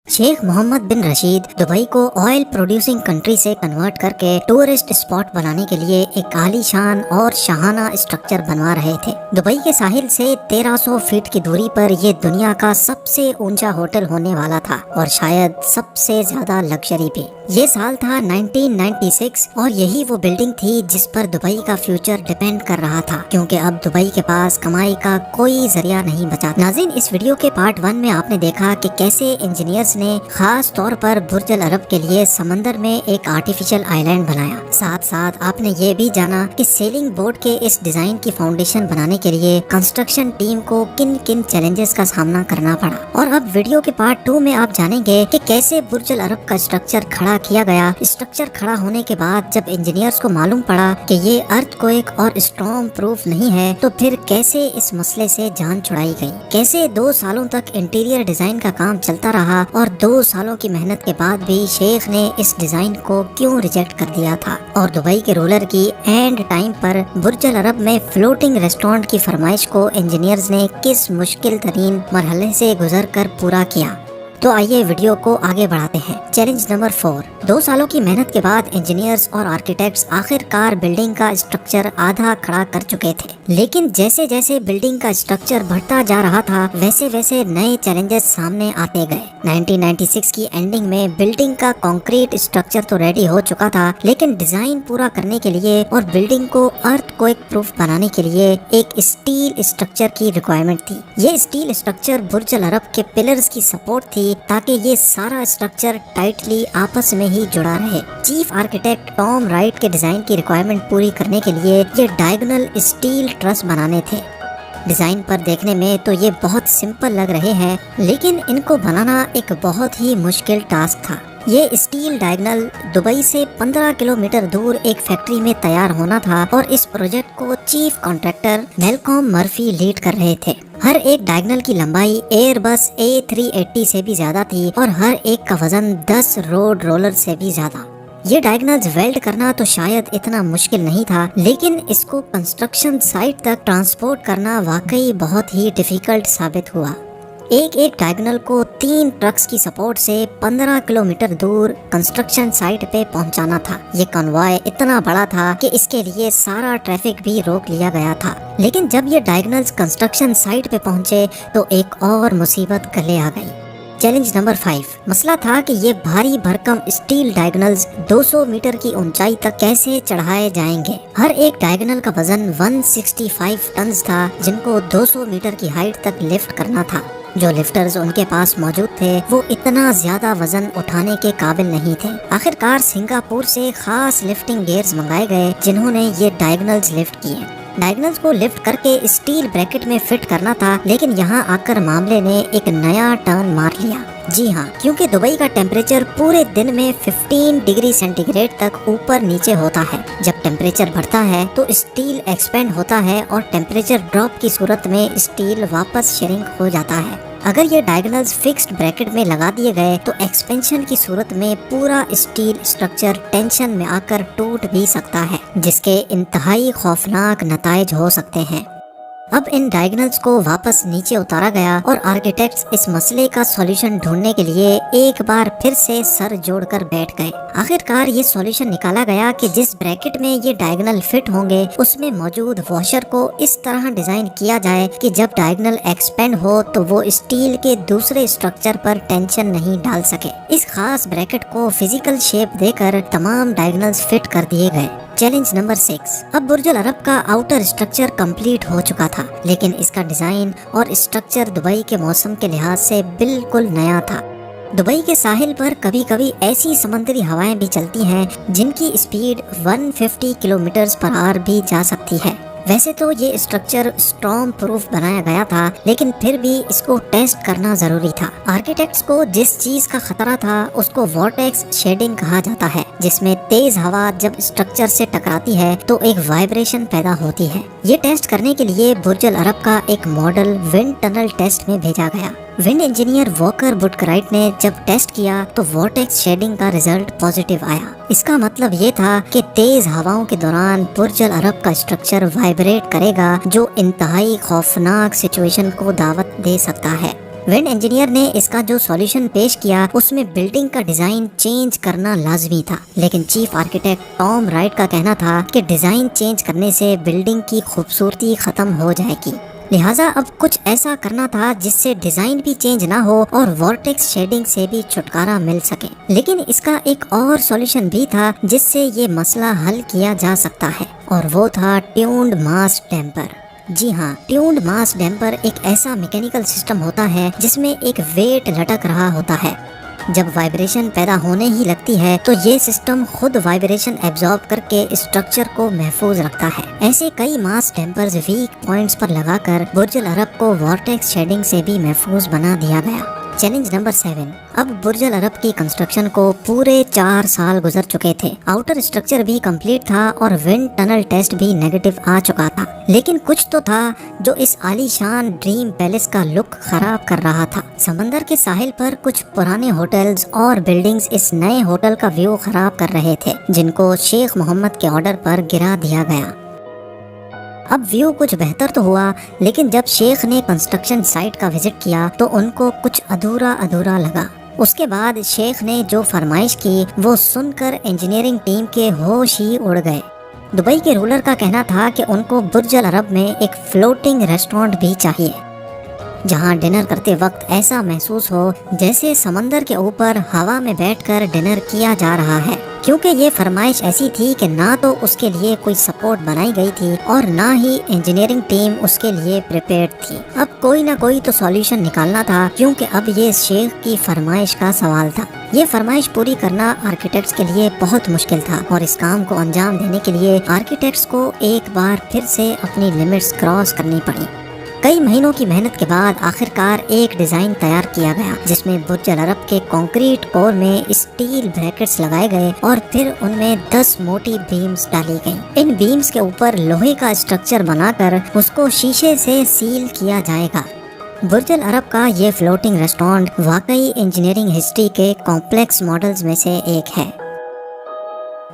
शेख मोहम्मद बिन Rashid Dubai को oil producing country से convert करके टूरिस्ट स्पॉट बनाने के लिए एक आलीशान और शाहाना स्ट्रक्चर बनवा रहे थे। दुबई के साहिल से 1300 फीट की दूरी पर यह दुनिया का सबसे ऊंचा होटल होने वाला था और शायद सबसे ज्यादा लग्जरी भी। ये साल था 1996 और यही वो बिल्डिंग थी जिस पर दुबई का फ्यूचर डिपेंड कर रहा था, क्योंकि अब दुबई के पास कमाई का कोई जरिया नहीं बचा। नाज़रीन, इस वीडियो के पार्ट 1 में आपने देखा कि कैसे इंजीनियर्स ने खास तौर पर बुर्ज अल अरब के लिए समंदर में एक आर्टिफिशियल आइलैंड बनाया। साथ साथ आपने ये भी जाना कि सेलिंग बोट के इस डिजाइन की फाउंडेशन बनाने के लिए कंस्ट्रक्शन टीम को किन किन चैलेंजेस का सामना करना पड़ा। और अब वीडियो के पार्ट 2 में आप जानेंगे कि कैसे बुर्ज अल अरब का स्ट्रक्चर खड़ा किया गया। स्ट्रक्चर खड़ा होने के बाद जब इंजीनियर्स को मालूम पड़ा कि ये अर्थक्वेक और स्टॉर्म प्रूफ नहीं है, तो फिर कैसे इस मसले से जान छुड़ाई गई। कैसे 2 सालों तक इंटीरियर डिजाइन का काम चलता रहा और 2 सालों की मेहनत के बाद भी शेख ने इस डिजाइन को क्यों रिजेक्ट कर दिया था। और दुबई के रूलर की एंड टाइम पर बुर्ज अल अरब में फ्लोटिंग रेस्टोरेंट की फरमाइश को इंजीनियर्स ने किस मुश्किल तरीन मरहले से गुजर कर पूरा किया। तो आइए वीडियो को आगे बढ़ाते हैं। Challenge number 4। 2 सालों की मेहनत के बाद इंजीनियर्स और आर्किटेक्ट्स आखिरकार बिल्डिंग का स्ट्रक्चर आधा खड़ा कर चुके थे, लेकिन जैसे जैसे बिल्डिंग का स्ट्रक्चर बढ़ता जा रहा था वैसे वैसे नए चैलेंजेस सामने आते गए। 1996 की एंडिंग में बिल्डिंग का कंक्रीट स्ट्रक्चर तो रेडी हो चुका था, लेकिन डिजाइन पूरा करने के लिए और बिल्डिंग को अर्थक्वेक प्रूफ बनाने के लिए एक स्टील स्ट्रक्चर की रिक्वायरमेंट थी। ये स्टील स्ट्रक्चर बुर्ज अल अरब के पिलर्स की सपोर्ट थी ताकि ये सारा स्ट्रक्चर टाइटली आपस में ही जुड़ा रहे। चीफ आर्किटेक्ट टॉम राइट के डिजाइन की रिक्वायरमेंट पूरी करने के लिए ये डायगोनल स्टील ट्रस बनाने थे। डिजाइन पर देखने में तो ये बहुत सिंपल लग रहे हैं, लेकिन इनको बनाना एक बहुत ही मुश्किल टास्क था। ये स्टील डायगोनल दुबई से 15 किलोमीटर दूर एक फैक्ट्री में तैयार होना था और इस प्रोजेक्ट को chief contractor Malcolm Murphy lead कर रहे थे। हर एक डायगोनल की लंबाई एयरबस A380 से भी ज्यादा थी और हर एक का वजन 10 रोड रोलर से भी ज्यादा। ये डायगोनल्स वेल्ड करना तो शायद इतना मुश्किल नहीं था, लेकिन इसको कंस्ट्रक्शन साइट तक ट्रांसपोर्ट करना वाकई बहुत ही डिफिकल्ट साबित हुआ। एक एक डायगोनल को 3 ट्रक्स की सपोर्ट से 15 किलोमीटर दूर कंस्ट्रक्शन साइट पे पहुंचाना था। ये कॉन्वॉय इतना बड़ा था कि इसके लिए सारा ट्रैफिक भी रोक लिया गया था। लेकिन जब ये डायगोनल्स कंस्ट्रक्शन साइट पे पहुंचे तो एक और मुसीबत गले आ गई। Challenge number 5। मसला था कि ये भारी भरकम स्टील डायगोनल्स 200 मीटर की ऊंचाई तक कैसे चढ़ाए जाएंगे। हर एक डायगोनल का वजन 165 टन था, जिनको 200 मीटर की हाइट तक लिफ्ट करना था। जो लिफ्टर्स उनके पास मौजूद थे वो इतना ज्यादा वजन उठाने के काबिल नहीं थे। आखिरकार सिंगापुर से खास लिफ्टिंग गियर्स मंगाए गए जिन्होंने ये डायगोनल्स लिफ्ट किए। डायगोनल्स को लिफ्ट करके स्टील ब्रैकेट में फिट करना था, लेकिन यहाँ आकर मामले ने एक नया टर्न मार लिया। जी हाँ, क्योंकि दुबई का टेम्परेचर पूरे दिन में 15 डिग्री सेंटीग्रेड तक ऊपर नीचे होता है। जब टेम्परेचर बढ़ता है तो स्टील एक्सपेंड होता है और टेम्परेचर ड्रॉप की सूरत में स्टील वापस श्रिंक हो जाता है। अगर ये डायगोनल्स फिक्स्ड ब्रैकेट में लगा दिए गए तो एक्सपेंशन की सूरत में पूरा स्टील स्ट्रक्चर टेंशन में आकर टूट भी सकता है, जिसके इंतहाई खौफनाक नताइज हो सकते हैं। अब इन डायगोनल्स को वापस नीचे उतारा गया और आर्किटेक्ट्स इस मसले का सॉल्यूशन ढूंढने के लिए एक बार फिर से सर जोड़कर बैठ गए। आखिरकार ये सॉल्यूशन निकाला गया कि जिस ब्रैकेट में ये डायगोनल फिट होंगे उसमें मौजूद वॉशर को इस तरह डिजाइन किया जाए कि जब डायगोनल एक्सपेंड हो तो वो स्टील के दूसरे स्ट्रक्चर पर टेंशन नहीं डाल सके। इस खास ब्रैकेट को फिजिकल शेप देकर तमाम डायगोनल्स फिट कर दिए गए। Challenge number 6। अब बुर्ज अल अरब का आउटर स्ट्रक्चर कंप्लीट हो चुका था, लेकिन इसका डिजाइन और स्ट्रक्चर दुबई के मौसम के लिहाज से बिल्कुल नया था। दुबई के साहिल पर कभी कभी ऐसी समुद्री हवाएं भी चलती हैं जिनकी स्पीड 150 किलोमीटर पर आवर भी जा सकती है। वैसे तो ये स्ट्रक्चर स्टॉर्म प्रूफ बनाया गया था, लेकिन फिर भी इसको टेस्ट करना जरूरी था। आर्किटेक्ट्स को जिस चीज का खतरा था उसको वॉर्टेक्स शेडिंग कहा जाता है, जिसमें तेज हवा जब स्ट्रक्चर से टकराती है तो एक वाइब्रेशन पैदा होती है। ये टेस्ट करने के लिए बुर्ज अल अरब का एक मॉडल विंड टनल टेस्ट में भेजा गया। विंड इंजीनियर वॉकर बुटकराइट ने जब टेस्ट किया तो वॉर्टेक्स शेडिंग का रिजल्ट पॉजिटिव आया। इसका मतलब ये था कि तेज हवाओं के दौरान बुर्ज अल अरब का स्ट्रक्चर वाइब्रेट करेगा, जो इंतहाई खौफनाक सिचुएशन को दावत दे सकता है। ونڈ انجینئر نے اس کا جو سولوشن پیش کیا اس میں بلڈنگ کا ڈیزائن چینج کرنا لازمی تھا، لیکن چیف آرکیٹیکٹ ٹام رائٹ کا کہنا تھا کہ ڈیزائن چینج کرنے سے بلڈنگ کی خوبصورتی ختم ہو جائے گی، لہٰذا اب کچھ ایسا کرنا تھا جس سے ڈیزائن بھی چینج نہ ہو اور وارٹیکس شیڈنگ سے بھی چھٹکارا مل سکے۔ لیکن اس کا ایک اور سولوشن بھی تھا جس سے یہ مسئلہ حل کیا جا سکتا ہے، اور وہ تھا ٹیونڈ ماس ڈیمپر۔ جی ہاں، ٹیونڈ ماس ڈیمپر ایک ایسا میکینیکل سسٹم ہوتا ہے جس میں ایک ویٹ لٹک رہا ہوتا ہے۔ جب وائبریشن پیدا ہونے ہی لگتی ہے تو یہ سسٹم خود وائبریشن ایبزارب کر کے اسٹرکچر کو محفوظ رکھتا ہے۔ ایسے کئی ماس ڈیمپرز ویک پوائنٹس پر لگا کر برج العرب کو وارٹیکس شیڈنگ سے بھی محفوظ بنا دیا گیا۔ Challenge number 7۔ اب برج العرب کی کنسٹرکشن کو پورے 4 سال گزر چکے تھے، آؤٹر اسٹرکچر بھی کمپلیٹ تھا اور ونڈ ٹنل ٹیسٹ بھی نیگیٹو آ چکا تھا، لیکن کچھ تو تھا جو اس عالی شان ڈریم پیلس کا لک خراب کر رہا تھا۔ سمندر کے ساحل پر کچھ پرانے ہوٹلز اور بلڈنگز اس نئے ہوٹل کا ویو خراب کر رہے تھے، جن کو شیخ محمد کے آرڈر پر گرا دیا گیا۔ اب ویو کچھ بہتر تو ہوا، لیکن جب شیخ نے کنسٹرکشن سائٹ کا وزٹ کیا تو ان کو کچھ ادھورا لگا۔ اس کے بعد شیخ نے جو فرمائش کی وہ سن کر انجینئرنگ ٹیم کے ہوش ہی اڑ گئے۔ دبئی کے رولر کا کہنا تھا کہ ان کو برج العرب میں ایک فلوٹنگ ریسٹورانٹ بھی چاہیے، جہاں ڈنر کرتے وقت ایسا محسوس ہو جیسے سمندر کے اوپر ہوا میں بیٹھ کر ڈنر کیا جا رہا ہے، کیونکہ یہ فرمائش ایسی تھی کہ نہ تو اس کے لیے کوئی سپورٹ بنائی گئی تھی اور نہ ہی انجینئرنگ ٹیم اس کے لیے پریپیئرڈ تھی۔ اب کوئی نہ کوئی تو سولوشن نکالنا تھا، کیونکہ اب یہ شیخ کی فرمائش کا سوال تھا۔ یہ فرمائش پوری کرنا آرکیٹیکٹس کے لیے بہت مشکل تھا، اور اس کام کو انجام دینے کے لیے آرکیٹیکٹس کو ایک بار پھر سے اپنی لمٹس کراس کرنی پڑی۔ کئی مہینوں کی محنت کے بعد آخرکار ایک ڈیزائن تیار کیا گیا، جس میں برج العرب کے کنکریٹ کور میں اسٹیل بریکٹس لگائے گئے اور پھر ان میں 10 موٹی بیمز ڈالی گئیں۔ ان بیمز کے اوپر لوہے کا اسٹرکچر بنا کر اس کو شیشے سے سیل کیا جائے گا۔ برج العرب کا یہ فلوٹنگ ریسٹورانٹ واقعی انجینئرنگ ہسٹری کے کمپلیکس ماڈلز میں سے ایک ہے۔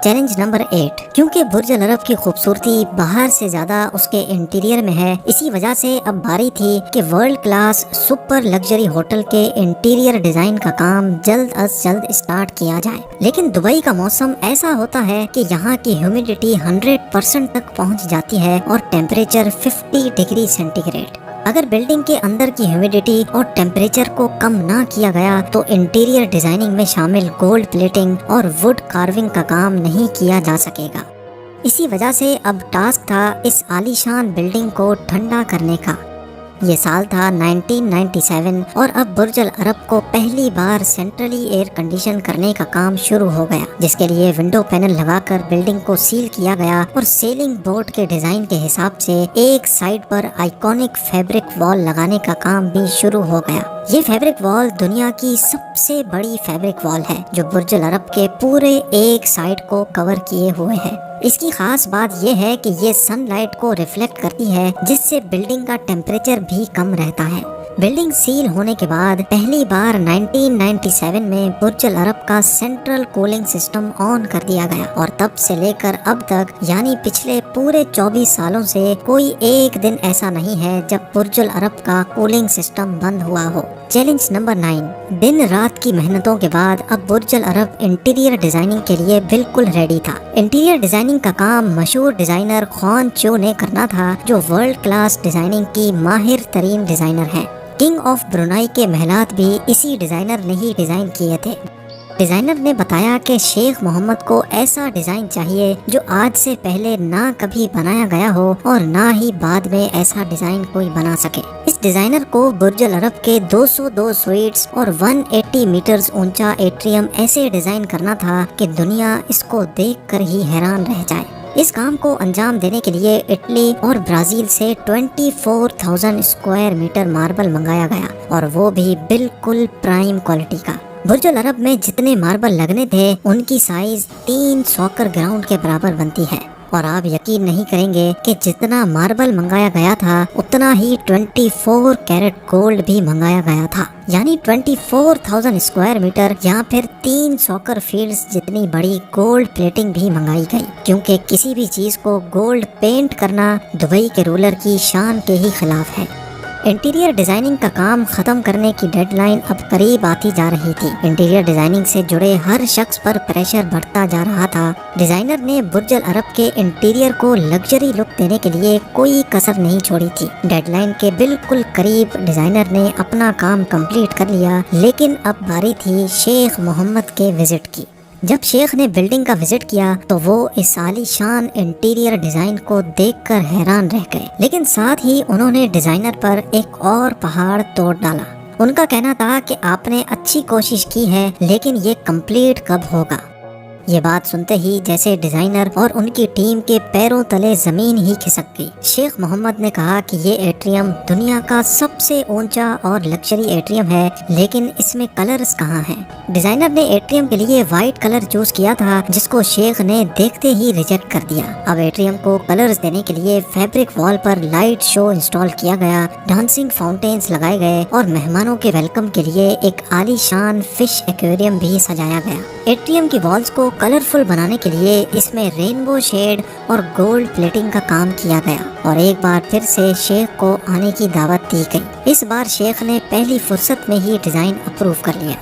Challenge number 8۔ کیونکہ برج العرب کی خوبصورتی باہر سے زیادہ اس کے انٹیریئر میں ہے، اسی وجہ سے اب باری تھی کہ world class super luxury hotel کے انٹیریئر ڈیزائن کا کام جلد از جلد اسٹارٹ کیا جائے۔ لیکن دبئی کا موسم ایسا ہوتا ہے کہ یہاں کی ہیومیڈیٹی 100% تک پہنچ جاتی ہے اور ٹیمپریچر 50 ڈگری سینٹی گریڈ۔ اگر بلڈنگ کے اندر کی ہیومیڈیٹی اور ٹیمپریچر کو کم نہ کیا گیا تو انٹیریئر ڈیزائننگ میں شامل گولڈ پلیٹنگ اور ووڈ کارونگ کا کام نہیں کیا جا سکے گا۔ اسی وجہ سے اب ٹاسک تھا اس عالی شان بلڈنگ کو ٹھنڈا کرنے کا۔ یہ سال تھا 1997 اور اب برج العرب کو پہلی بار سینٹرلی ایئر کنڈیشن کرنے کا کام شروع ہو گیا، جس کے لیے ونڈو پینل لگا کر بلڈنگ کو سیل کیا گیا اور سیلنگ بورڈ کے ڈیزائن کے حساب سے ایک سائڈ پر آئیکونک فیبرک وال لگانے کا کام بھی شروع ہو گیا۔ یہ فیبرک وال دنیا کی سب سے بڑی فیبرک وال ہے جو برج العرب کے پورے ایک سائڈ کو کور کیے ہوئے ہے۔ اس کی خاص بات یہ ہے کہ یہ سن لائٹ کو ریفلیکٹ کرتی ہے، جس سے بلڈنگ کا ٹیمپریچر بھی کم رہتا ہے۔ بلڈنگ سیل ہونے کے بعد پہلی بار 1997 میں برج العرب کا سینٹرل کولنگ سسٹم آن کر دیا گیا، اور تب سے لے کر اب تک یعنی پچھلے پورے 24 سالوں سے کوئی ایک دن ایسا نہیں ہے جب برج العرب کا کولنگ سسٹم بند ہوا ہو۔ Challenge number 9۔ دن رات کی محنتوں کے بعد اب برج العرب انٹیریئر ڈیزائننگ کے لیے بالکل ریڈی تھا۔ انٹیریئر ڈیزائننگ کا کام مشہور ڈیزائنر خوان چو نے کرنا تھا، جو ورلڈ کلاس ڈیزائننگ کی ماہر ترین ڈیزائنر ہیں۔ کنگ آف برونائی کے محلات بھی اسی ڈیزائنر نے ہی ڈیزائن کیے تھے۔ ڈیزائنر نے بتایا کہ شیخ محمد کو ایسا ڈیزائن چاہیے جو آج سے پہلے نہ کبھی بنایا گیا ہو اور نہ ہی بعد میں ایسا ڈیزائن کوئی بنا سکے۔ اس ڈیزائنر کو برج العرب کے 202 سویٹس اور 180 میٹرز اونچا ایٹریم ایسے ڈیزائن کرنا تھا کہ دنیا اس کو دیکھ کر ہی حیران رہ جائے۔ اس کام کو انجام دینے کے لیے اٹلی اور برازیل سے 24,000 اسکوائر میٹر ماربل منگایا گیا، اور وہ بھی بالکل پرائم کوالٹی کا۔ برج العرب میں جتنے ماربل لگنے تھے ان کی سائز 3 ساکر گراؤنڈ کے برابر بنتی ہے، اور آپ یقین نہیں کریں گے کہ جتنا ماربل منگایا گیا تھا اتنا ہی 24 کیرٹ گولڈ بھی منگایا گیا تھا، یعنی 24,000 اسکوائر میٹر یا پھر 3 ساکر فیلڈز جتنی بڑی گولڈ پلیٹنگ بھی منگائی گئی، کیونکہ کسی بھی چیز کو گولڈ پینٹ کرنا دبئی کے رولر کی شان کے ہی خلاف ہے۔ इंटीरियर डिजाइनिंग का काम खत्म करने की डेडलाइन अब करीब आती जा रही थी। इंटीरियर डिजाइनिंग से जुड़े हर शख्स पर प्रेशर बढ़ता जा रहा था। डिजाइनर ने बुर्ज अल अरब के इंटीरियर को लग्जरी लुक देने के लिए कोई कसर नहीं छोड़ी थी। डेडलाइन के बिल्कुल करीब डिजाइनर ने अपना काम कंप्लीट कर लिया, लेकिन अब बारी थी शेख मोहम्मद के विजिट की। जब शेख ने बिल्डिंग का विजिट किया तो वो इस आलीशान इंटीरियर डिजाइन को देखकर हैरान रह गए, लेकिन साथ ही उन्होंने डिजाइनर पर एक और पहाड़ तोड़ डाला। उनका कहना था कि आपने अच्छी कोशिश की है, लेकिन ये कंप्लीट कब होगा। ये बात सुनते ही जैसे डिजाइनर और उनकी टीम के पैरों तले जमीन ही खिसक गई। शेख मोहम्मद ने कहा कि ये एट्रियम दुनिया का सबसे ऊंचा और लग्जरी एट्रियम है, लेकिन इसमें कलर्स कहाँ हैं। डिजाइनर ने एट्रियम के लिए व्हाइट कलर चूज किया था, जिसको शेख ने देखते ही रिजेक्ट कर दिया। अब एट्रियम को कलर्स देने के लिए फैब्रिक वॉल पर लाइट शो इंस्टॉल किया गया, डांसिंग फाउंटेन्स लगाए गए और मेहमानों के वेलकम के लिए एक आलीशान फिश एक्वेरियम भी सजाया गया। एट्रियम की वॉल्स को कलरफुल बनाने के लिए इसमें रेनबो शेड और गोल्ड प्लेटिंग का काम किया गया और एक बार फिर से शेख को आने की दावत दी गई। इस बार शेख ने पहली फुर्सत में ही डिजाइन अप्रूव कर लिया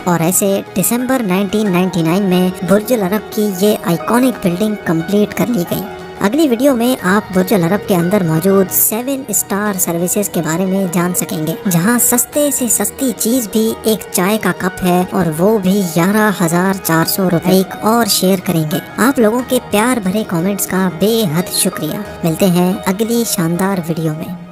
और ऐसे दिसंबर 1999 में बुर्ज अल अरब की ये आइकॉनिक बिल्डिंग कंप्लीट कर ली गई। अगली वीडियो में आप बुर्ज अल अरब के अंदर मौजूद 7 स्टार सर्विसेज के बारे में जान सकेंगे, जहां सस्ते से सस्ती चीज भी एक चाय का कप है और वो भी 11,400 रुपए और शेयर करेंगे। आप लोगों के प्यार भरे कमेंट्स का बेहद शुक्रिया। मिलते हैं अगली शानदार वीडियो में।